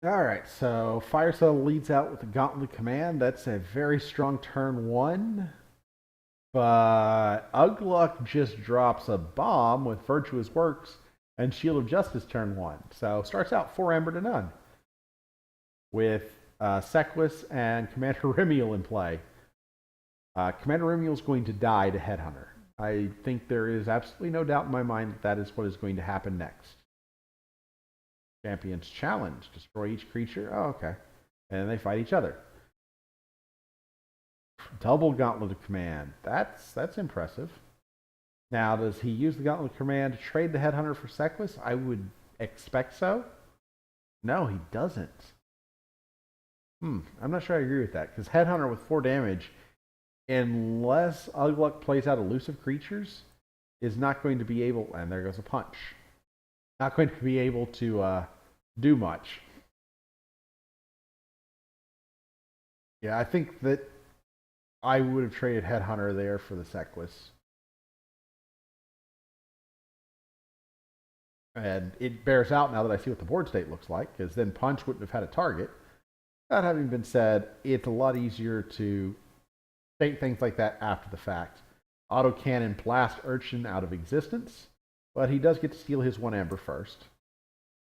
All right, so Firesa leads out with the Gauntlet Command. That's a very strong turn one. But Ugluk just drops a bomb with Virtuous Works and Shield of Justice turn one. So starts out 4 Amber to none with Sequus and Commander Remiel in play. Commander Remiel is going to die to Headhunter. I think there is absolutely no doubt in my mind that that is what is going to happen next. Champions Challenge. Destroy each creature. Oh, okay. And they fight each other. Double Gauntlet of Command. That's impressive. Now, does he use the Gauntlet of Command to trade the Headhunter for Sequus? I would expect so. No, he doesn't. I'm not sure I agree with that, because Headhunter with 4 damage, unless Ugluk plays out elusive creatures, is not going to be able, and there goes a punch, not going to be able to do much. Yeah, I think that I would have traded Headhunter there for the Sequus. And it bears out now that I see what the board state looks like, because then Punch wouldn't have had a target. That having been said, it's a lot easier to state things like that after the fact. Autocannon blast Urchin out of existence, but he does get to steal his 1 Amber first.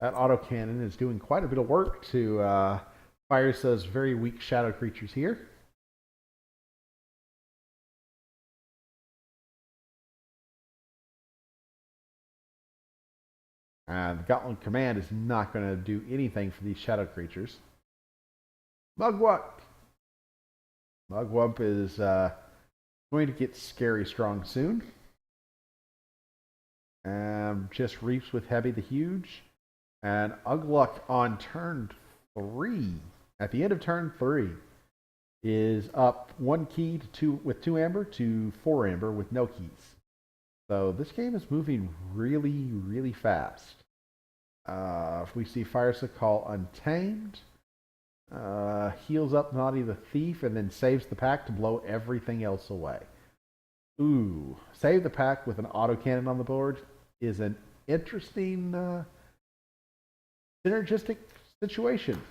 That autocannon is doing quite a bit of work to Firesa's very weak shadow creatures here. And the Gauntlet Command is not going to do anything for these shadow creatures. Mugwump! Mugwump is going to get scary strong soon. Just reaps with Heavy the Huge. And Ugluk on turn 3, at the end of turn 3, is up 1 key to 2 with 2 Amber to 4 Amber with no keys. So this game is moving really, really fast. If we see Firesa call Untamed, heals up Naughty the Thief, and then saves the pack to blow everything else away. Ooh, save the pack with an autocannon on the board is an interesting synergistic situation.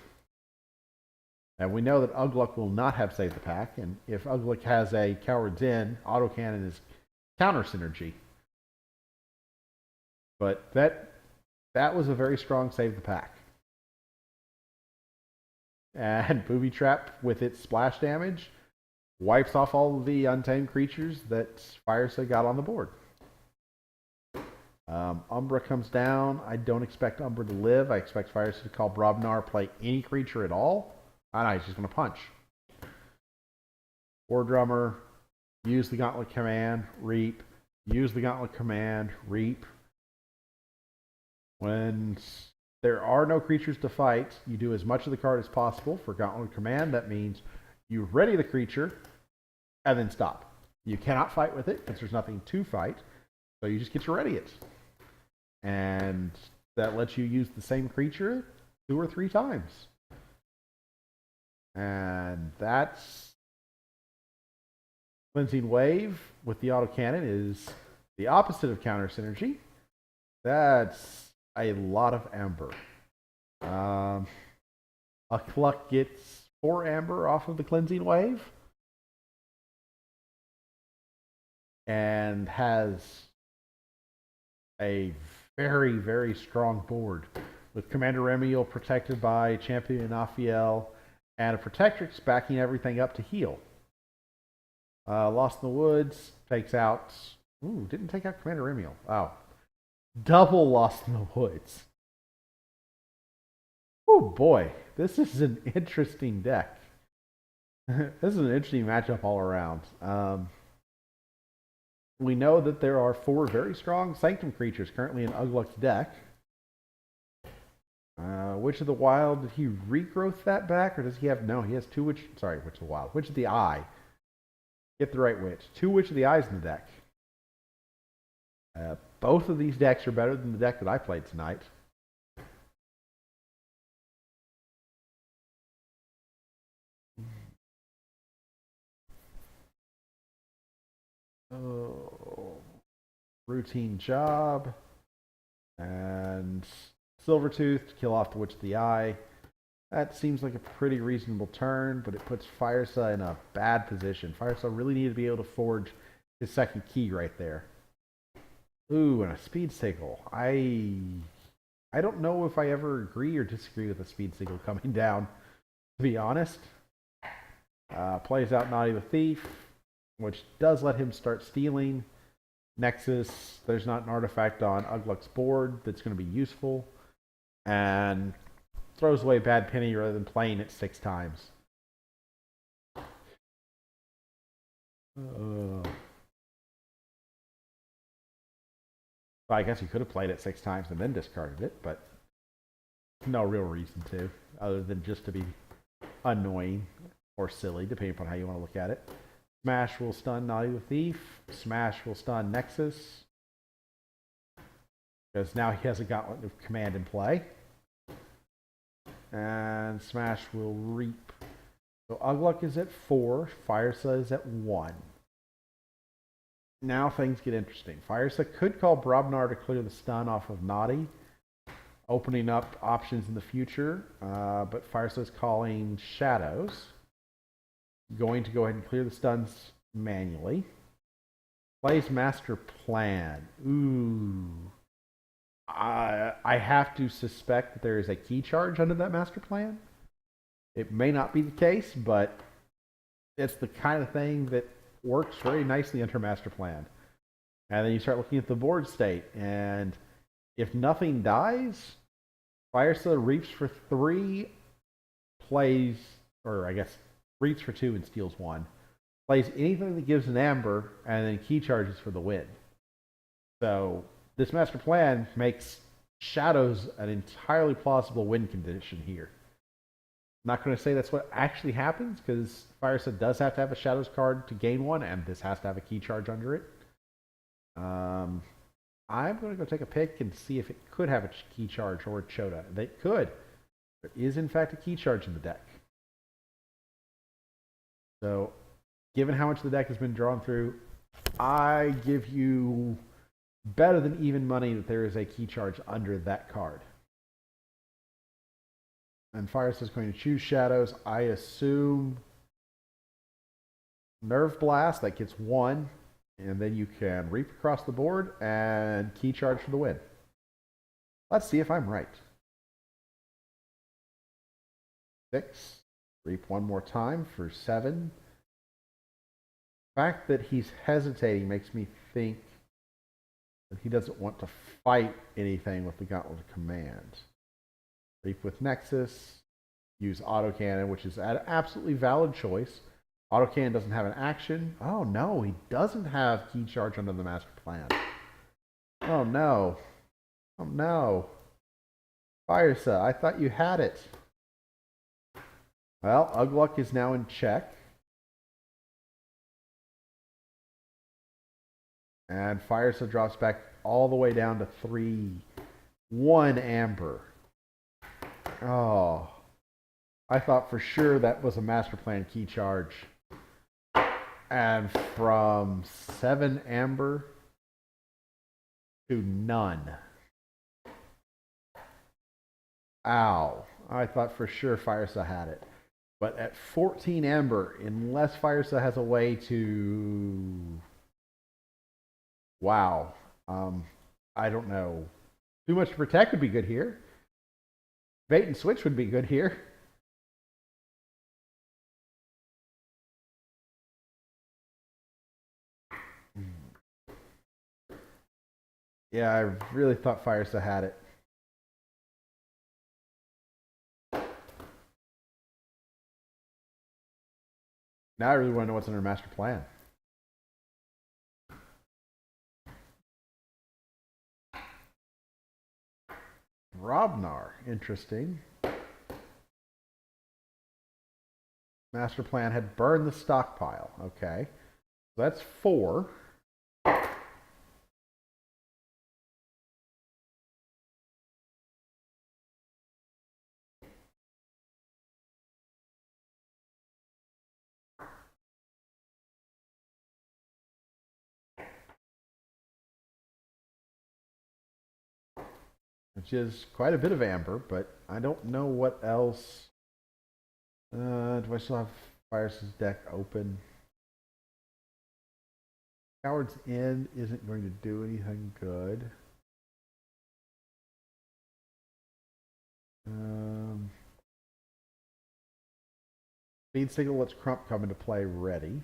And we know that Ugluk will not have Save the Pack, and if Ugluk has a Coward's Inn, autocannon is counter synergy. But that was a very strong Save the Pack. And Booby Trap, with its splash damage, wipes off all of the untamed creatures that Firesa got on the board. Umbra comes down. I don't expect Umbra to live. I expect Firesa to call Brobnar, play any creature at all. Oh, no, he's just going to punch. War Drummer, use the Gauntlet Command, reap. Use the Gauntlet Command, reap. When there are no creatures to fight, you do as much of the card as possible for Gauntlet Command. That means you ready the creature and then stop. You cannot fight with it because there's nothing to fight, so you just get to ready it. And that lets you use the same creature 2 or 3 times. And that's Cleansing Wave with the autocannon is the opposite of counter synergy. That's a lot of Amber. A Cluck gets 4 Amber off of the Cleansing Wave and has a very, very strong board with Commander Remiel protected by Champion Aphiel and a Protectrix backing everything up to heal. Lost in the Woods takes out... Ooh, didn't take out Commander Remiel. Wow. Double Lost in the Woods. Oh boy, this is an interesting deck. This is an interesting matchup all around. We know that there are 4 very strong Sanctum creatures currently in Ugluk's deck. Witch of the Wild, did he regrowth that back, or does he have... No, he has 2 Witch... Sorry, Witch of the Wild. Witch of the Eye. Get the right witch. 2 Witch of the Eyes in the deck. Both of these decks are better than the deck that I played tonight. Oh, routine job. And Silvertooth to kill off the Witch of the Eye. That seems like a pretty reasonable turn, but it puts Firesa in a bad position. Firesa really needed to be able to forge his second key right there. Ooh, and a speed signal. I don't know if I ever agree or disagree with the speed signal coming down, to be honest. Plays out Naughty the Thief, which does let him start stealing. Nexus, there's not an artifact on Ugluk's board that's going to be useful. And throws away Bad Penny rather than playing it 6 times. Well, I guess he could have played it 6 times and then discarded it, but no real reason to, other than just to be annoying or silly, depending upon how you want to look at it. Smash will stun Naughty the Thief. Smash will stun Nexus. Because now he has a Gauntlet of Command in play. And Smash will reap. So Ugluk is at 4. Firesa is at 1. Now things get interesting. Firesa could call Brobnar to clear the stun off of Naughty, opening up options in the future. But Firesa is calling Shadows. Going to go ahead and clear the stuns manually. Plays Master Plan. Ooh. I have to suspect that there is a key charge under that Master Plan. It may not be the case, but it's the kind of thing that works very nicely under Master Plan. And then you start looking at the board state, and if nothing dies, Firesa reaps for 3, plays, or I guess reaps for 2 and steals 1. Plays anything that gives an amber, and then key charges for the win. So this Master Plan makes Shadows an entirely plausible win condition here. I'm not going to say that's what actually happens, because Firesa does have to have a Shadows card to gain 1, and this has to have a key charge under it. I'm going to go take a pick and see if it could have a key charge or a Chota. They could. There is, in fact, a key charge in the deck. So, given how much the deck has been drawn through, I give you better than even money that there is a key charge under that card. And Firesa is going to choose Shadows. I assume Nerve Blast, that gets 1. And then you can reap across the board and key charge for the win. Let's see if I'm right. 6. Reap 1 more time for 7. The fact that he's hesitating makes me think that he doesn't want to fight anything with the Gauntlet of Command. Reap with Nexus. Use Autocannon, which is an absolutely valid choice. Autocannon doesn't have an action. Oh no, he doesn't have key charge under the Master Plan. Oh no. Oh no. Firesa, I thought you had it. Well, Ugluk is now in check. And Firesa drops back all the way down to 3. 1 amber. Oh. I thought for sure that was a Master Plan key charge. And from 7 amber to none. Ow. I thought for sure Firesa had it. But at 14 amber, unless Firesa has a way to... Wow. I don't know. Too much to protect would be good here. Bait and switch would be good here. Yeah, I really thought Firesa had it. Now I really want to know what's in her Master Plan. Brobnar, interesting. Master Plan had burned the stockpile. Okay. So that's 4. Which is quite a bit of amber, but I don't know what else Do I still have Firesa's deck open? Coward's End isn't going to do anything good. Speed Signal lets Crump come into play ready.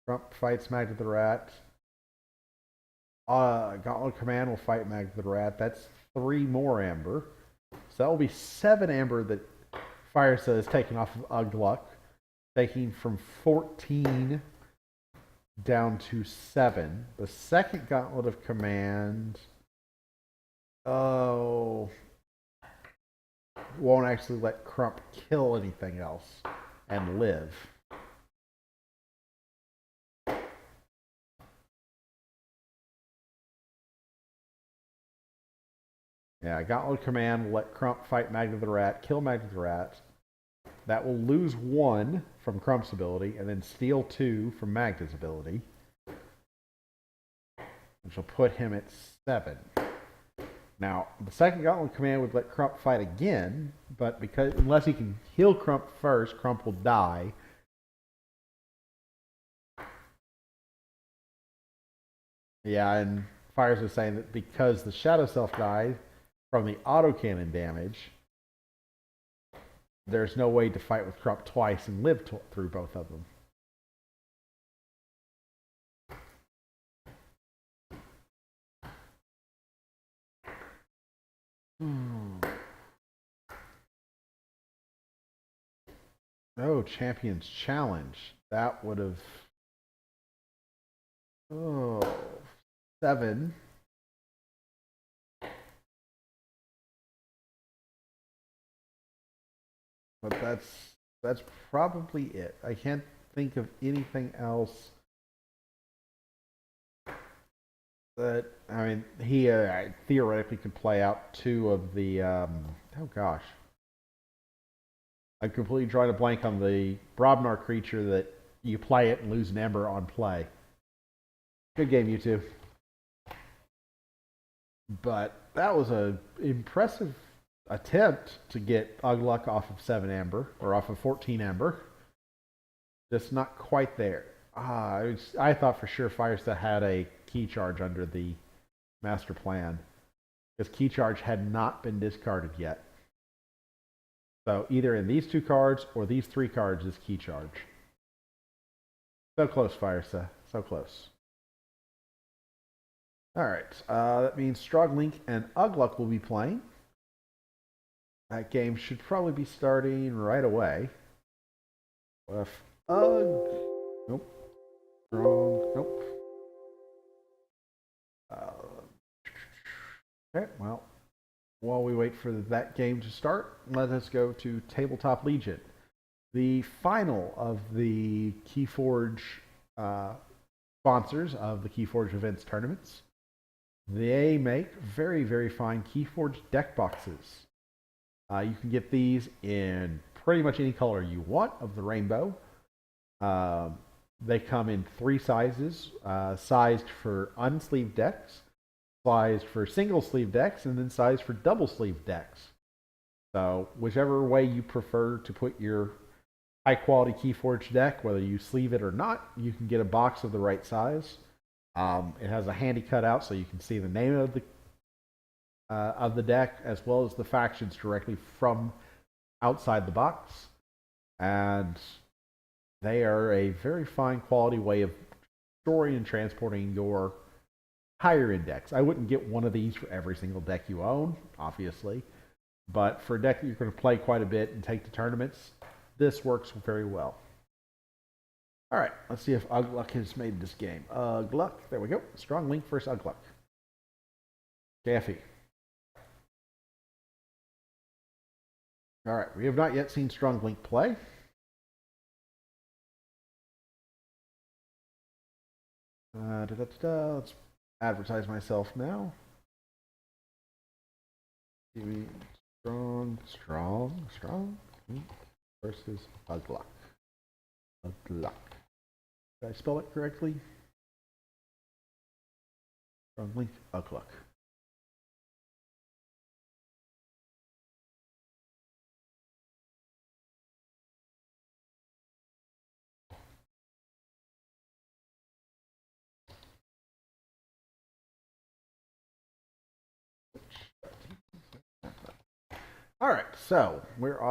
Crump fights Magda the Rat. Gauntlet Command will fight Magda the Rat. That's 3 more Amber. So that will be 7 Amber that Firesa is taking off of Ugluk, taking from 14 down to 7. The second Gauntlet of Command, won't actually let Crump kill anything else and live. Yeah, Gauntlet Command will let Crump fight Magda the Rat, kill Magda the Rat. That will lose 1 from Crump's ability, and then steal 2 from Magda's ability, which will put him at 7. Now, the second Gauntlet Command would let Crump fight again, but unless he can heal Crump first, Crump will die. Yeah, and Fires is saying that because the Shadow Self died from the autocannon damage, there's no way to fight with Crump twice and live through both of them. Oh, Champions Challenge. That would have... 7. But that's probably it. I can't think of anything else that, I mean, he theoretically could play out 2 of the, oh gosh. I'm completely drawing a blank on the Brobnar creature that you play it and lose an Ember on play. Good game, you two. But that was an impressive attempt to get Ugluk off of 7 Amber, or off of 14 Amber. Just not quite there. I thought for sure Firesa had a key charge under the master plan, because key charge had not been discarded yet. So either in these 2 cards or these 3 cards is key charge. So close, Firesa. So close. Alright, that means Strong Link and Ugluk will be playing. That game should probably be starting right away. If nope. Wrong. Nope. Okay, well, while we wait for that game to start, let us go to Tabletop Legion. The final of the Keyforge sponsors of the Keyforge events tournaments. They make very, very fine Keyforge deck boxes. You can get these in pretty much any color you want of the rainbow. They come in 3 sizes, sized for unsleeved decks, sized for single sleeve decks, and then sized for double sleeve decks. So whichever way you prefer to put your high quality Keyforge deck, whether you sleeve it or not, you can get a box of the right size. It has a handy cutout so you can see the name of the deck as well as the factions directly from outside the box, and they are a very fine quality way of storing and transporting your higher end decks. I wouldn't get one of these for every single deck you own, obviously, but for a deck that you're going to play quite a bit and take to tournaments, this works very well. All right, let's see if Ugluk has made this game. Ugluk, there we go. Strong Link versus Ugluk. Gaffy. All right, we have not yet seen Strong Link play. Let's advertise myself now. Strong Link versus Ugluk. Ugluk. Did I spell it correctly? Strong Link, Ugluk. All right, so we're off.